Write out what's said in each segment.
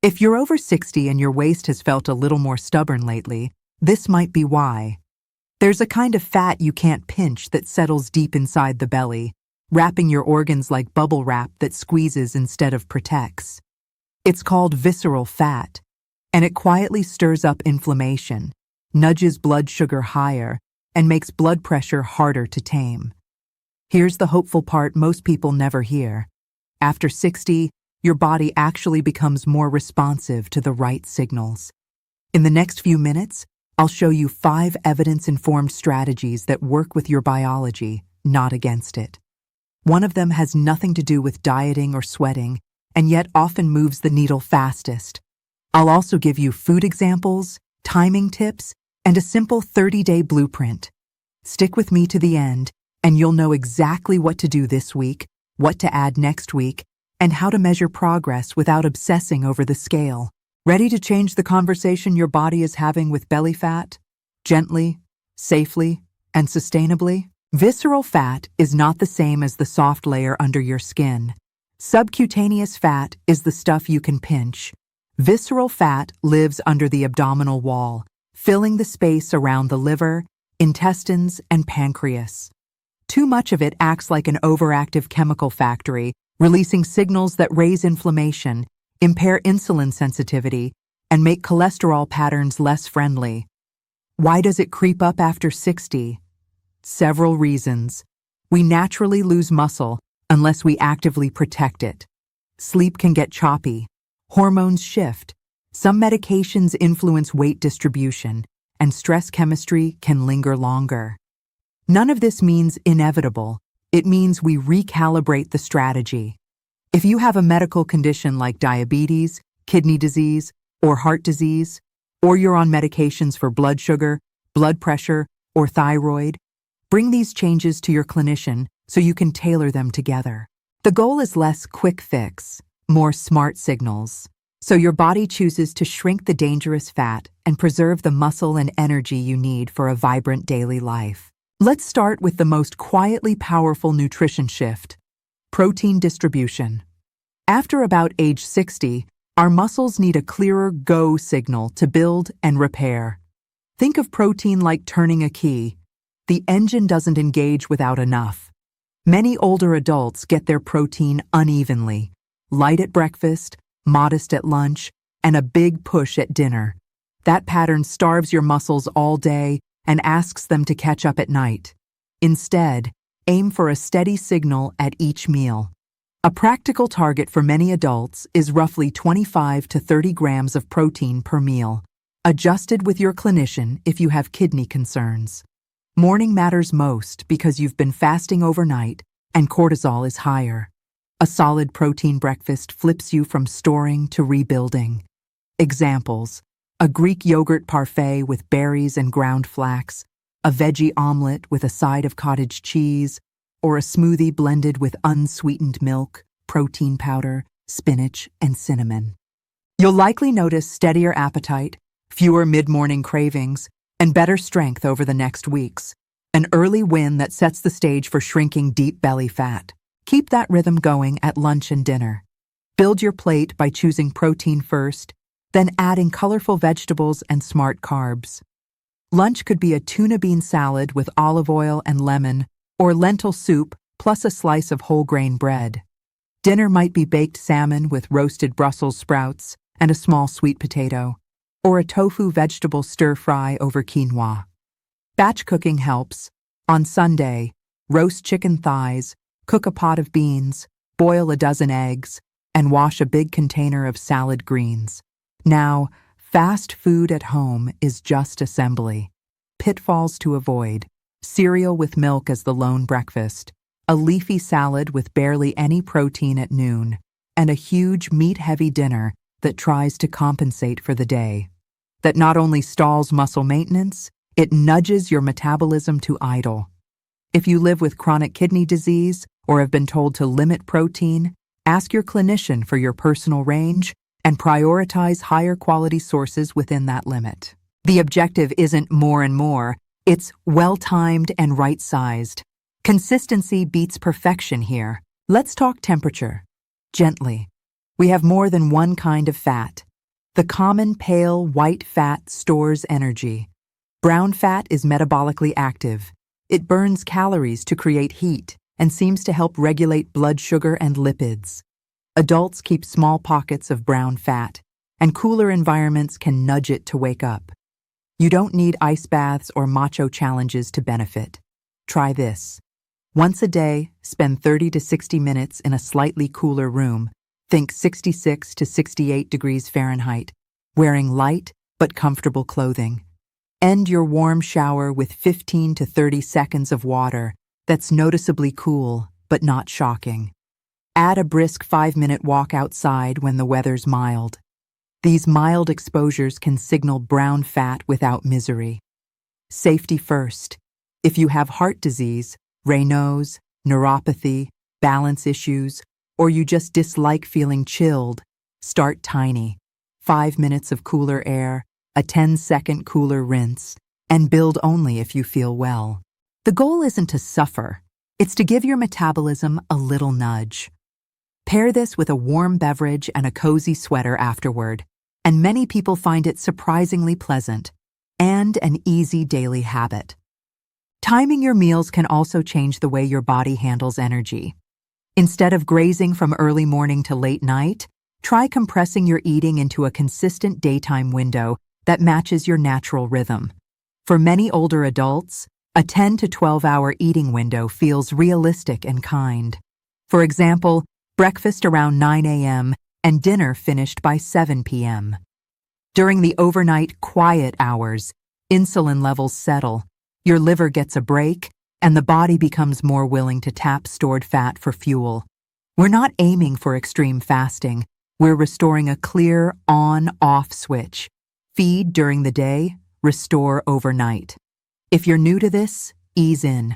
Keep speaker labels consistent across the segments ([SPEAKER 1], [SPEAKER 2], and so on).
[SPEAKER 1] If you're over 60 and your waist has felt a little more stubborn lately, this might be why. There's a kind of fat you can't pinch that settles deep inside the belly, wrapping your organs like bubble wrap that squeezes instead of protects. It's called visceral fat, and it quietly stirs up inflammation, nudges blood sugar higher, and makes blood pressure harder to tame. Here's the hopeful part most people never hear. After 60, your body actually becomes more responsive to the right signals. In the next few minutes, I'll show you 5 evidence-informed strategies that work with your biology, not against it. One of them has nothing to do with dieting or sweating, and yet often moves the needle fastest. I'll also give you food examples, timing tips, and a simple 30-day blueprint. Stick with me to the end, and you'll know exactly what to do this week, what to add next week, and how to measure progress without obsessing over the scale. Ready to change the conversation your body is having with belly fat? Gently, safely, and sustainably? Visceral fat is not the same as the soft layer under your skin. Subcutaneous fat is the stuff you can pinch. Visceral fat lives under the abdominal wall, filling the space around the liver, intestines, and pancreas. Too much of it acts like an overactive chemical factory, releasing signals that raise inflammation, impair insulin sensitivity, and make cholesterol patterns less friendly. Why does it creep up after 60? Several reasons. We naturally lose muscle unless we actively protect it. Sleep can get choppy. Hormones shift. Some medications influence weight distribution, and stress chemistry can linger longer. None of this means inevitable. It means we recalibrate the strategy. If you have a medical condition like diabetes, kidney disease, or heart disease, or you're on medications for blood sugar, blood pressure, or thyroid, bring these changes to your clinician so you can tailor them together. The goal is less quick fix, more smart signals. So your body chooses to shrink the dangerous fat and preserve the muscle and energy you need for a vibrant daily life. Let's start with the most quietly powerful nutrition shift: protein distribution. After about age 60, our muscles need a clearer go signal to build and repair. Think of protein like turning a key. The engine doesn't engage without enough. Many older adults get their protein unevenly, light at breakfast, modest at lunch, and a big push at dinner. That pattern starves your muscles all day and asks them to catch up at night. Instead, aim for a steady signal at each meal. A practical target for many adults is roughly 25 to 30 grams of protein per meal, adjusted with your clinician if you have kidney concerns. Morning matters most because you've been fasting overnight and cortisol is higher. A solid protein breakfast flips you from storing to rebuilding. Examples: a Greek yogurt parfait with berries and ground flax, a veggie omelet with a side of cottage cheese, or a smoothie blended with unsweetened milk, protein powder, spinach, and cinnamon. You'll likely notice steadier appetite, fewer mid-morning cravings, and better strength over the next weeks. An early win that sets the stage for shrinking deep belly fat. Keep that rhythm going at lunch and dinner. Build your plate by choosing protein first, then adding colorful vegetables and smart carbs. Lunch could be a tuna bean salad with olive oil and lemon, or lentil soup plus a slice of whole grain bread. Dinner might be baked salmon with roasted Brussels sprouts and a small sweet potato, or a tofu vegetable stir-fry over quinoa. Batch cooking helps. On Sunday, roast chicken thighs, cook a pot of beans, boil a dozen eggs, and wash a big container of salad greens. Now, fast food at home is just assembly. Pitfalls to avoid: cereal with milk as the lone breakfast, a leafy salad with barely any protein at noon, and a huge meat-heavy dinner that tries to compensate for the day. That not only stalls muscle maintenance, it nudges your metabolism to idle. If you live with chronic kidney disease or have been told to limit protein, ask your clinician for your personal range and prioritize higher quality sources within that limit. The objective isn't more and more, it's well-timed and right-sized. Consistency beats perfection here. Let's talk temperature. Gently. We have more than one kind of fat. The common pale white fat stores energy. Brown fat is metabolically active. It burns calories to create heat and seems to help regulate blood sugar and lipids. Adults keep small pockets of brown fat, and cooler environments can nudge it to wake up. You don't need ice baths or macho challenges to benefit. Try this. Once a day, spend 30 to 60 minutes in a slightly cooler room, think 66 to 68 degrees Fahrenheit, wearing light but comfortable clothing. End your warm shower with 15 to 30 seconds of water that's noticeably cool but not shocking. Add a brisk 5-minute walk outside when the weather's mild. These mild exposures can signal brown fat without misery. Safety first. If you have heart disease, Raynaud's, neuropathy, balance issues, or you just dislike feeling chilled, start tiny. 5 minutes of cooler air, a 10-second cooler rinse, and build only if you feel well. The goal isn't to suffer, it's to give your metabolism a little nudge. Pair this with a warm beverage and a cozy sweater afterward, and many people find it surprisingly pleasant and an easy daily habit. Timing your meals can also change the way your body handles energy. Instead of grazing from early morning to late night, try compressing your eating into a consistent daytime window that matches your natural rhythm. For many older adults, a 10 to 12-hour eating window feels realistic and kind. For example, breakfast around 9 a.m. and dinner finished by 7 p.m. During the overnight quiet hours, insulin levels settle, your liver gets a break, and the body becomes more willing to tap stored fat for fuel. We're not aiming for extreme fasting. We're restoring a clear on-off switch. Feed during the day, restore overnight. If you're new to this, ease in.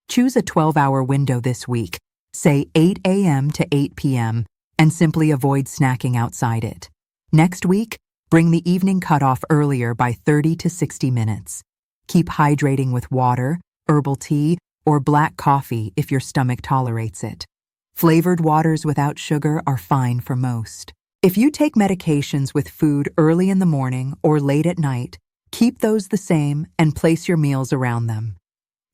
[SPEAKER 1] Choose a 12-hour window this week, say 8 a.m. to 8 p.m., and simply avoid snacking outside it. Next week, bring the evening cutoff earlier by 30 to 60 minutes. Keep hydrating with water, herbal tea, or black coffee if your stomach tolerates it. Flavored waters without sugar are fine for most. If you take medications with food early in the morning or late at night, keep those the same and place your meals around them.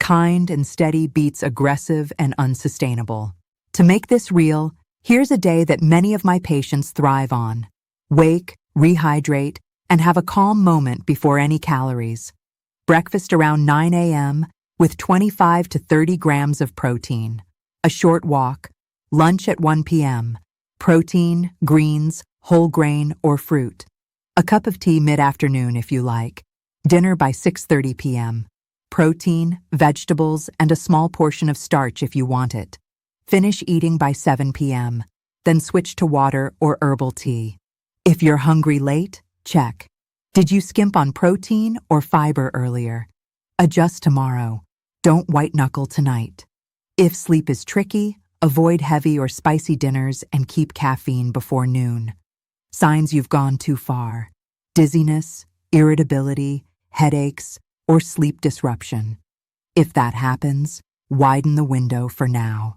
[SPEAKER 1] Kind and steady beats aggressive and unsustainable. To make this real, here's a day that many of my patients thrive on. Wake, rehydrate, and have a calm moment before any calories. Breakfast around 9 a.m. with 25 to 30 grams of protein. A short walk. Lunch at 1 p.m. Protein, greens, whole grain, or fruit. A cup of tea mid-afternoon if you like. Dinner by 6:30 p.m. Protein, vegetables, and a small portion of starch if you want it. Finish eating by 7 p.m. Then switch to water or herbal tea. If you're hungry late, check. Did you skimp on protein or fiber earlier? Adjust tomorrow. Don't white-knuckle tonight. If sleep is tricky, avoid heavy or spicy dinners and keep caffeine before noon. Signs you've gone too far: dizziness, irritability, headaches, or sleep disruption. If that happens, widen the window for now.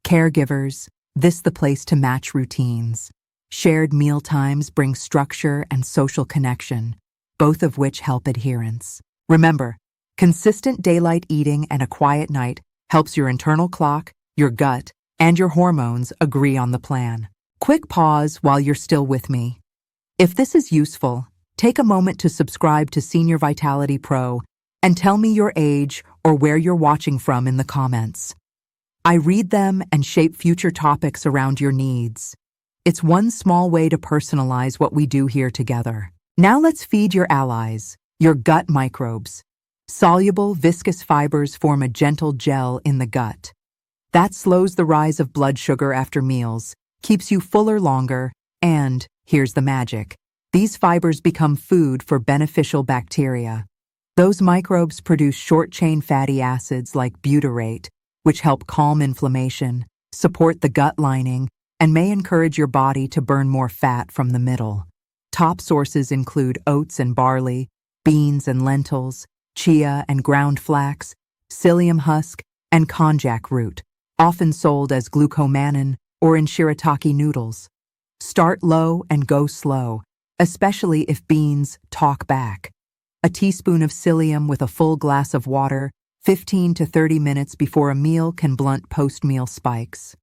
[SPEAKER 1] Caregivers, this the place to match routines. Shared meal times bring structure and social connection, both of which help adherence. Remember, consistent daylight eating and a quiet night helps your internal clock, your gut, and your hormones agree on the plan. Quick pause while you're still with me. If this is useful, take a moment to subscribe to Senior Vitality Pro and tell me your age or where you're watching from in the comments. I read them and shape future topics around your needs. It's one small way to personalize what we do here together. Now let's feed your allies, your gut microbes. Soluble, viscous fibers form a gentle gel in the gut. That slows the rise of blood sugar after meals, keeps you fuller longer, and, here's the magic, these fibers become food for beneficial bacteria. Those microbes produce short-chain fatty acids like butyrate, which help calm inflammation, support the gut lining, and may encourage your body to burn more fat from the middle. Top sources include oats and barley, beans and lentils, chia and ground flax, psyllium husk, and konjac root, often sold as glucomannan or in shirataki noodles. Start low and go slow. especially if beans talk back. A teaspoon of psyllium with a full glass of water, 15 to 30 minutes before a meal can blunt post-meal spikes.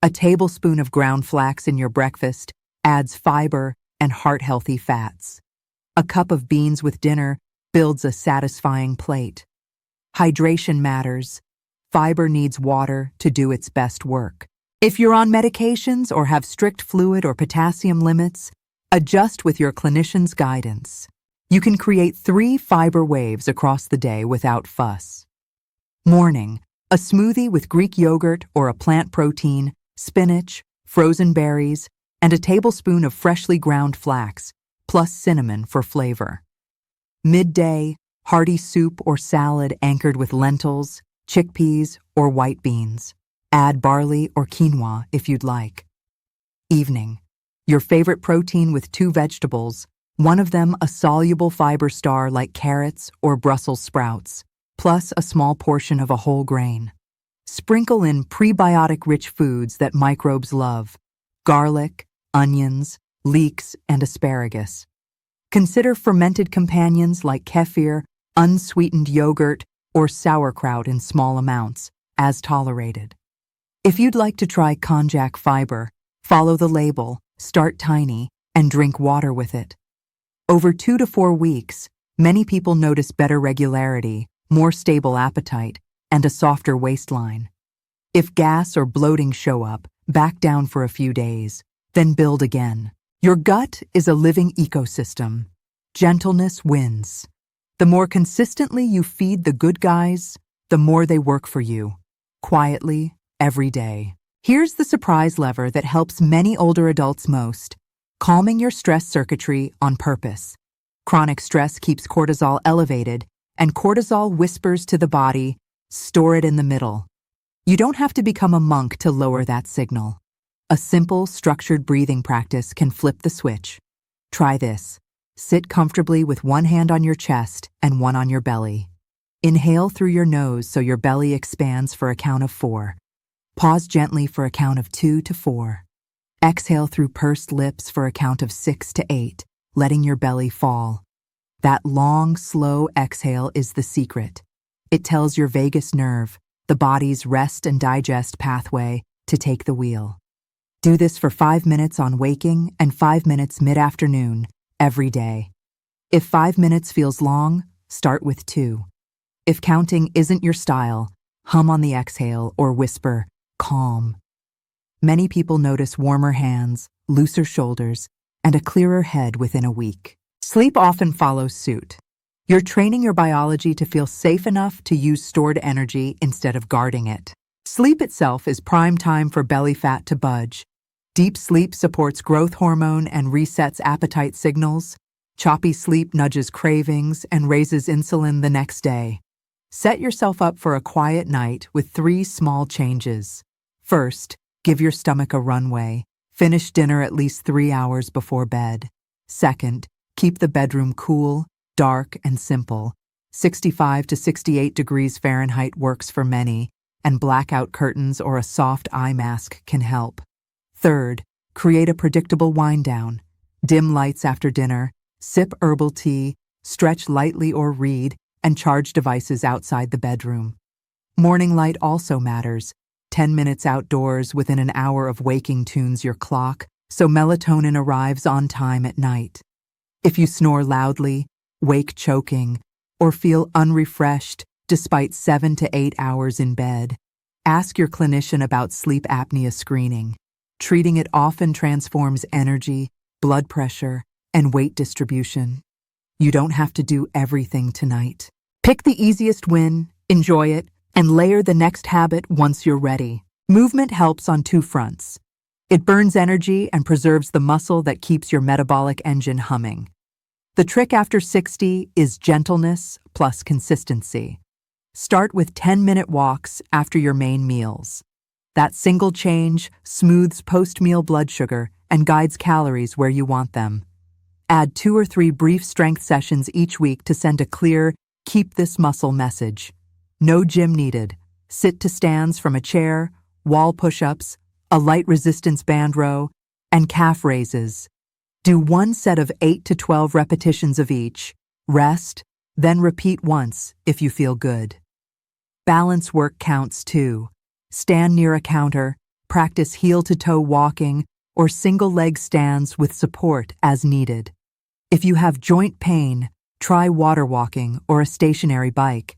[SPEAKER 1] A tablespoon of ground flax in your breakfast adds fiber and heart-healthy fats. A cup of beans with dinner builds a satisfying plate. Hydration matters. Fiber needs water to do its best work. If you're on medications or have strict fluid or potassium limits, adjust with your clinician's guidance. You can create 3 fiber waves across the day without fuss. Morning, a smoothie with Greek yogurt or a plant protein, spinach, frozen berries, and a tablespoon of freshly ground flax, plus cinnamon for flavor. Midday, hearty soup or salad anchored with lentils, chickpeas, or white beans. Add barley or quinoa if you'd like. Evening, your favorite protein with 2 vegetables, one of them a soluble fiber star like carrots or Brussels sprouts, plus a small portion of a whole grain. Sprinkle in prebiotic-rich foods that microbes love: garlic, onions, leeks, and asparagus. Consider fermented companions like kefir, unsweetened yogurt, or sauerkraut in small amounts, as tolerated. If you'd like to try konjac fiber, follow the label, start tiny, and drink water with it. Over 2 to 4 weeks, many people notice better regularity, more stable appetite, and a softer waistline. If gas or bloating show up, back down for a few days, then build again. Your gut is a living ecosystem. Gentleness wins. The more consistently you feed the good guys, the more they work for you, quietly, every day. Here's the surprise lever that helps many older adults most: calming your stress circuitry on purpose. Chronic stress keeps cortisol elevated, and cortisol whispers to the body, store it in the middle. You don't have to become a monk to lower that signal. A simple, structured breathing practice can flip the switch. Try this. Sit comfortably with one hand on your chest and one on your belly. Inhale through your nose so your belly expands for a count of 4. Pause gently for a count of 2 to 4. Exhale through pursed lips for a count of 6 to 8, letting your belly fall. That long, slow exhale is the secret. It tells your vagus nerve, the body's rest and digest pathway, to take the wheel. Do this for 5 minutes on waking and 5 minutes mid-afternoon, every day. If 5 minutes feels long, start with 2. If counting isn't your style, hum on the exhale or whisper, calm. Many people notice warmer hands, looser shoulders, and a clearer head within a week. Sleep often follows suit. You're training your biology to feel safe enough to use stored energy instead of guarding it. Sleep itself is prime time for belly fat to budge. Deep sleep supports growth hormone and resets appetite signals. Choppy sleep nudges cravings and raises insulin the next day. Set yourself up for a quiet night with 3 small changes. First, give your stomach a runway. Finish dinner at least 3 hours before bed. Second, keep the bedroom cool, dark, and simple. 65 to 68 degrees Fahrenheit works for many, and blackout curtains or a soft eye mask can help. Third, create a predictable wind-down. Dim lights after dinner, sip herbal tea, stretch lightly or read, and charge devices outside the bedroom. Morning light also matters. 10 minutes outdoors within an hour of waking tunes your clock, so melatonin arrives on time at night. If you snore loudly, wake choking, or feel unrefreshed despite 7 to 8 hours in bed, ask your clinician about sleep apnea screening. Treating it often transforms energy, blood pressure, and weight distribution. You don't have to do everything tonight. Pick the easiest win, enjoy it, and layer the next habit once you're ready. Movement helps on 2 fronts. It burns energy and preserves the muscle that keeps your metabolic engine humming. The trick after 60 is gentleness plus consistency. Start with 10-minute walks after your main meals. That single change smooths post-meal blood sugar and guides calories where you want them. Add 2 or 3 brief strength sessions each week to send a clear, keep this muscle message. No gym needed. Sit to stands from a chair, wall push-ups, a light resistance band row, and calf raises. Do one set of 8 to 12 repetitions of each, rest, then repeat once if you feel good. Balance work counts too. Stand near a counter, practice heel-to-toe walking, or single-leg stands with support as needed. If you have joint pain, try water walking or a stationary bike.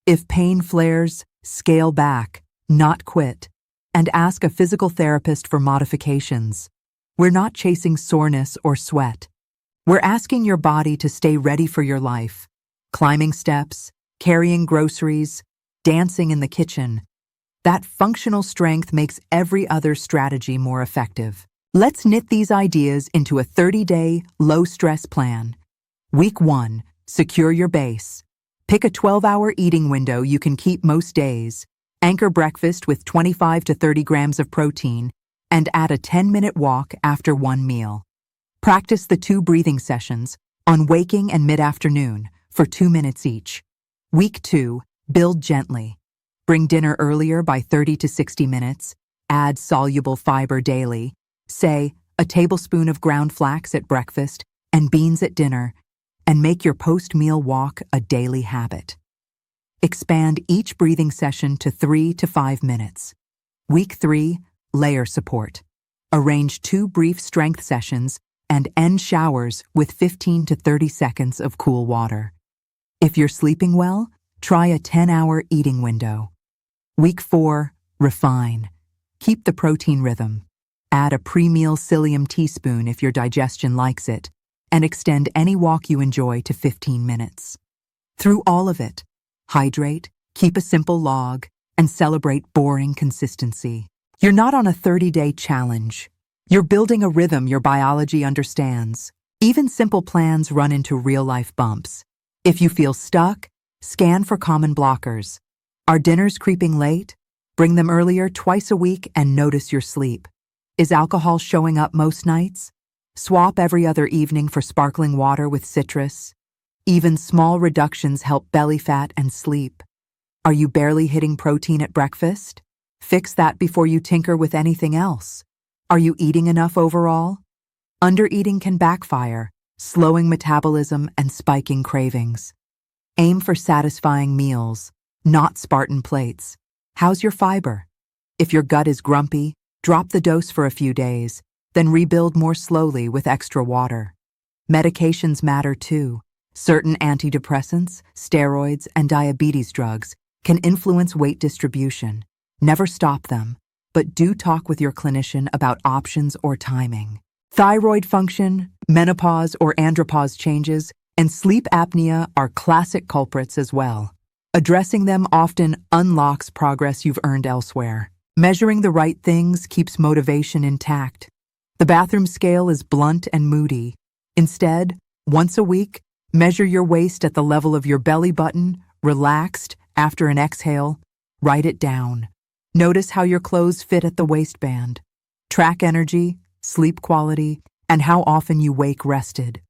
[SPEAKER 1] If pain flares, scale back, not quit, and ask a physical therapist for modifications. We're not chasing soreness or sweat. We're asking your body to stay ready for your life. Climbing steps, carrying groceries, dancing in the kitchen. That functional strength makes every other strategy more effective. Let's knit these ideas into a 30-day, low-stress plan. Week 1, secure your base. Pick a 12-hour eating window you can keep most days. Anchor breakfast with 25 to 30 grams of protein, and add a 10-minute walk after one meal. Practice the 2 breathing sessions on waking and mid-afternoon for 2 minutes each. Week 2, build gently. Bring dinner earlier by 30 to 60 minutes. Add soluble fiber daily. Say, a tablespoon of ground flax at breakfast and beans at dinner, and make your post-meal walk a daily habit. Expand each breathing session to 3 to 5 minutes. Week 3, layer support. Arrange 2 brief strength sessions and end showers with 15 to 30 seconds of cool water. If you're sleeping well, try a 10-hour eating window. Week 4, refine. Keep the protein rhythm. Add a pre-meal psyllium teaspoon if your digestion likes it, and extend any walk you enjoy to 15 minutes. Through all of it, hydrate, keep a simple log, and celebrate boring consistency. You're not on a 30-day challenge. You're building a rhythm your biology understands. Even simple plans run into real-life bumps. If you feel stuck, scan for common blockers. Are dinners creeping late? Bring them earlier twice a week and notice your sleep. Is alcohol showing up most nights? Swap every other evening for sparkling water with citrus. Even small reductions help belly fat and sleep. Are you barely hitting protein at breakfast? Fix that before you tinker with anything else. Are you eating enough overall? Undereating can backfire, slowing metabolism and spiking cravings. Aim for satisfying meals, not Spartan plates. How's your fiber? If your gut is grumpy, drop the dose for a few days, then rebuild more slowly with extra water. Medications matter too. Certain antidepressants, steroids, and diabetes drugs can influence weight distribution. Never stop them, but do talk with your clinician about options or timing. Thyroid function, menopause or andropause changes, and sleep apnea are classic culprits as well. Addressing them often unlocks progress you've earned elsewhere. Measuring the right things keeps motivation intact. The bathroom scale is blunt and moody. Instead, once a week, measure your waist at the level of your belly button, relaxed, after an exhale. Write it down. Notice how your clothes fit at the waistband. Track energy, sleep quality, and how often you wake rested.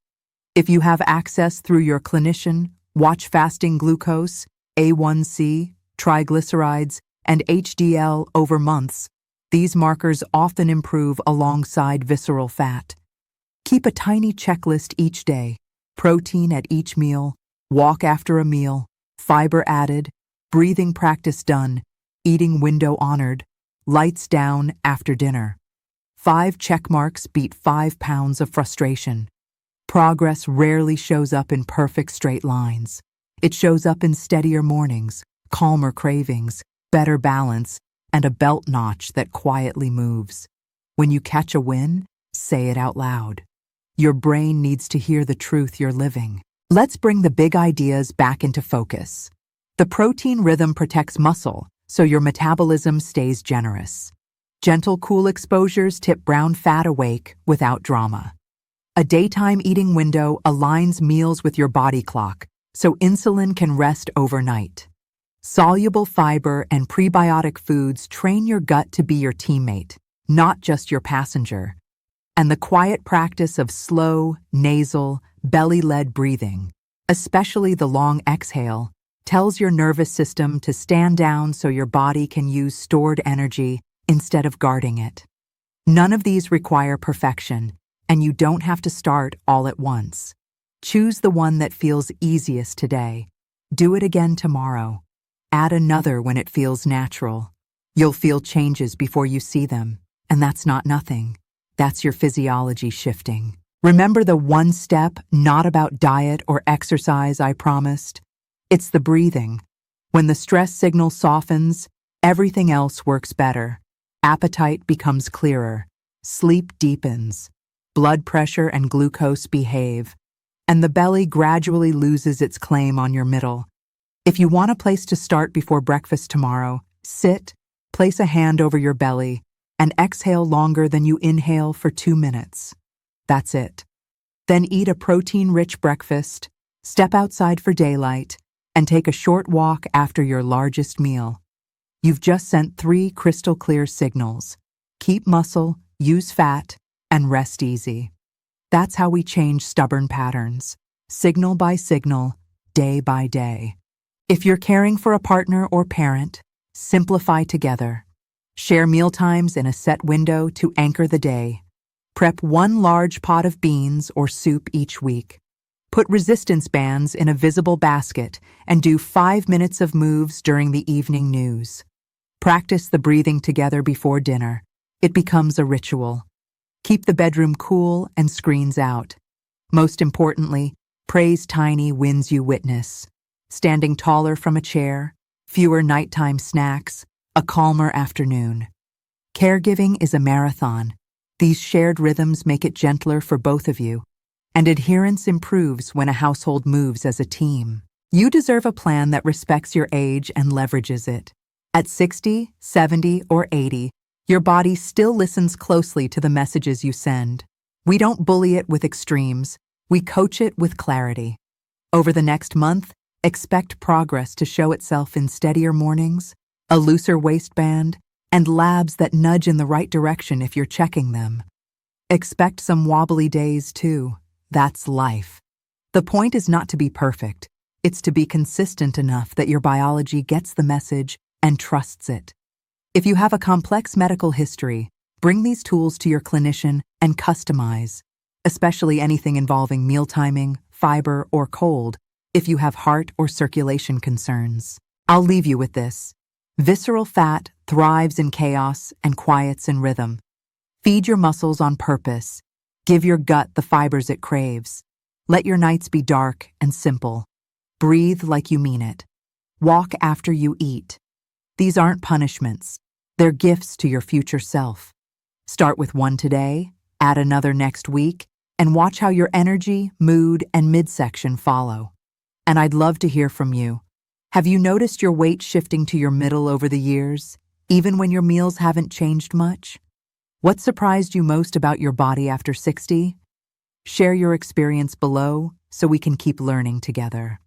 [SPEAKER 1] If you have access through your clinician, watch fasting glucose, A1C, triglycerides, and HDL over months. These markers often improve alongside visceral fat. Keep a tiny checklist each day. Protein at each meal, walk after a meal, fiber added, breathing practice done, eating window honored, lights down after dinner. 5 check marks beat 5 pounds of frustration. Progress rarely shows up in perfect straight lines. It shows up in steadier mornings, calmer cravings, better balance, and a belt notch that quietly moves. When you catch a win, say it out loud. Your brain needs to hear the truth you're living. Let's bring the big ideas back into focus. The protein rhythm protects muscle, so your metabolism stays generous. Gentle, cool exposures tip brown fat awake without drama. A daytime eating window aligns meals with your body clock, so insulin can rest overnight. Soluble fiber and prebiotic foods train your gut to be your teammate, not just your passenger. And the quiet practice of slow, nasal, belly-led breathing, especially the long exhale, tells your nervous system to stand down so your body can use stored energy instead of guarding it. None of these require perfection, And you don't have to start all at once. Choose the one that feels easiest today. Do it again tomorrow. Add another when it feels natural. You'll feel changes before you see them, and that's not nothing. That's your physiology shifting. Remember the one step, not about diet or exercise I promised? It's the breathing. When the stress signal softens, everything else works better. Appetite becomes clearer. Sleep deepens. Blood pressure and glucose behave. And the belly gradually loses its claim on your middle. If you want a place to start before breakfast tomorrow, sit, place a hand over your belly, and exhale longer than you inhale for 2 minutes. That's it. Then eat a protein-rich breakfast, step outside for daylight, and take a short walk after your largest meal. You've just sent 3 crystal-clear signals. Keep muscle, use fat, and rest easy. That's how we change stubborn patterns, signal by signal, day by day. If you're caring for a partner or parent, simplify together. Share mealtimes in a set window to anchor the day. Prep 1 large pot of beans or soup each week. Put resistance bands in a visible basket and do 5 minutes of moves during the evening news. Practice the breathing together before dinner. It becomes a ritual. Keep the bedroom cool and screens out. Most importantly, praise tiny wins you witness. Standing taller from a chair, fewer nighttime snacks, a calmer afternoon. Caregiving is a marathon. These shared rhythms make it gentler for both of you, and adherence improves when a household moves as a team. You deserve a plan that respects your age and leverages it. At 60, 70, or 80, your body still listens closely to the messages you send. We don't bully it with extremes, we coach it with clarity. Over the next month, expect progress to show itself in steadier mornings, a looser waistband, and labs that nudge in the right direction if you're checking them. Expect some wobbly days too. That's life. The point is not to be perfect. It's to be consistent enough that your biology gets the message and trusts it. If you have a complex medical history, bring these tools to your clinician and customize, especially anything involving meal timing, fiber, or cold, if you have heart or circulation concerns. I'll leave you with this. Visceral fat thrives in chaos and quiets in rhythm. Feed your muscles on purpose. Give your gut the fibers it craves. Let your nights be dark and simple. Breathe like you mean it. Walk after you eat. These aren't punishments. They're gifts to your future self. Start with 1 today, add another next week, and watch how your energy, mood, and midsection follow. And I'd love to hear from you. Have you noticed your weight shifting to your middle over the years, even when your meals haven't changed much? What surprised you most about your body after 60? Share your experience below so we can keep learning together.